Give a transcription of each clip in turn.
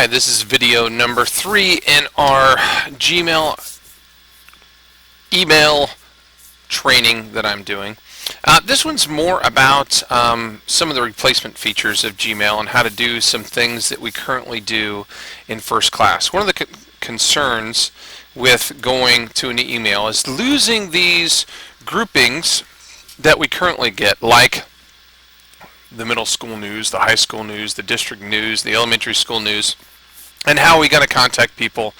Hi, this is video number 3 in our Gmail email training that I'm doing. This one's more about some of the replacement features of Gmail and how to do some things that we currently do in first class. One of the concerns with going to an email is losing these groupings that we currently get, like the middle school news, the high school news, the district news, the elementary school news, and how we got to contact people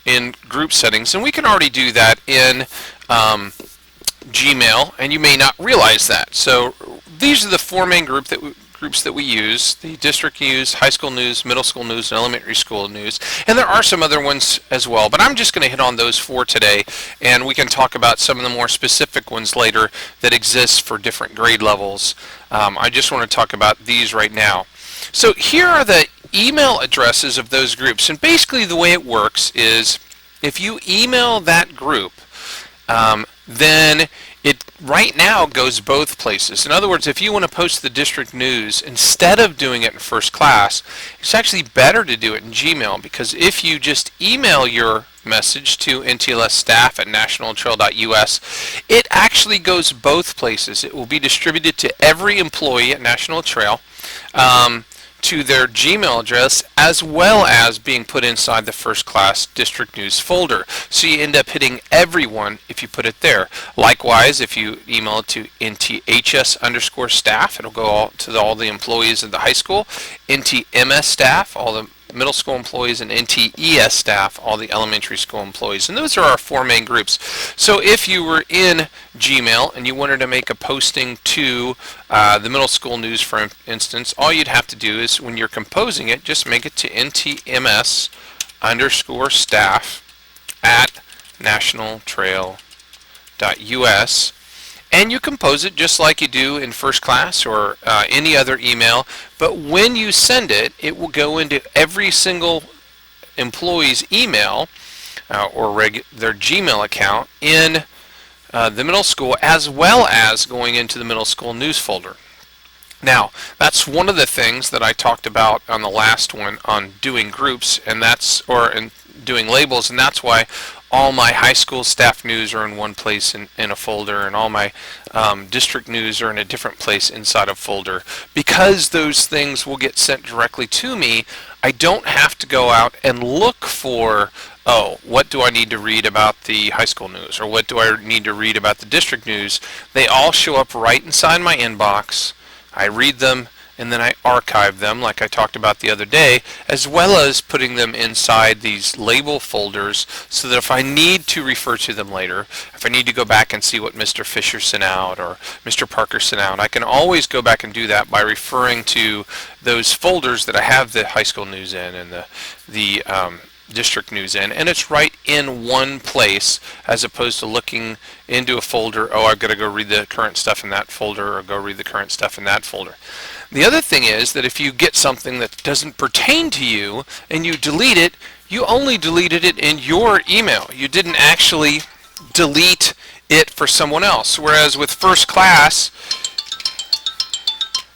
in group settings. And we can already do that in Gmail, and you may not realize that. So these are the four main groups that we use: the district news, high school news, middle school news, and elementary school news. And there are some other ones as well, but I'm just going to hit on those four today, and we can talk about some of the more specific ones later that exist for different grade levels. I just want to talk about these right now. So here are the email addresses of those groups, and basically the way it works is if you email that group, then it right now goes both places. In other words, if you want to post the district news, instead of doing it in first class, it's actually better to do it in Gmail, because if you just email your message to NTLS staff at nationaltrail.us, it actually goes both places. It will be distributed to every employee at National Trail, to their Gmail address, as well as being put inside the first class district news folder. So you end up hitting everyone if you put it there. Likewise, if you email it to NTHS_staff, it'll go to all the employees of the high school, NTMS staff, all the middle school employees, and NTES staff, all the elementary school employees. And those are our four main groups. So if you were in Gmail and you wanted to make a posting to the middle school news, for instance, all you'd have to do is, when you're composing it, just make it to NTMS_staff at nationaltrail.us, and you compose it just like you do in first class or any other email. But when you send it, it will go into every single employee's email or their Gmail account in the middle school, as well as going into the middle school news folder. Now, that's one of the things that I talked about on the last one on doing groups, and doing labels, and that's why all my high school staff news are in one place in a folder, and all my district news are in a different place inside a folder. Because those things will get sent directly to me, I don't have to go out and look for, oh, what do I need to read about the high school news, or what do I need to read about the district news. They all show up right inside my inbox. I read them, and then I archive them like I talked about the other day, as well as putting them inside these label folders, so that if I need to refer to them later, if I need to go back and see what Mr. Fisher sent out or Mr. Parker sent out, I can always go back and do that by referring to those folders that I have the high school news in and the district news in, and it's right in one place, as opposed to looking into a folder. Oh, I've got to go read the current stuff in that folder, or go read the current stuff in that folder. The other thing is that if you get something that doesn't pertain to you and you delete it, you only deleted it in your email. You didn't actually delete it for someone else. Whereas with first class,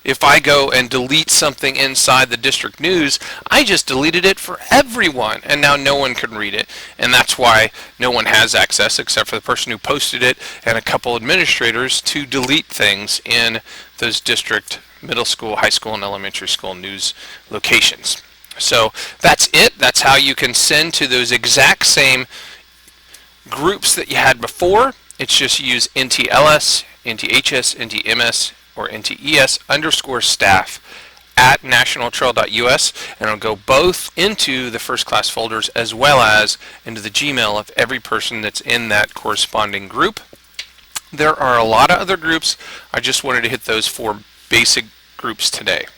if I go and delete something inside the district news, I just deleted it for everyone, and now no one can read it. And that's why no one has access, except for the person who posted it and a couple administrators, to delete things in those district, middle school, high school, and elementary school news locations. So that's it. That's how you can send to those exact same groups that you had before. It's just use NTLS, NTHS, NTMS, or NTES_staff at nationaltrail.us, and it'll go both into the first class folders as well as into the Gmail of every person that's in that corresponding group. There are a lot of other groups. I just wanted to hit those four basic groups today.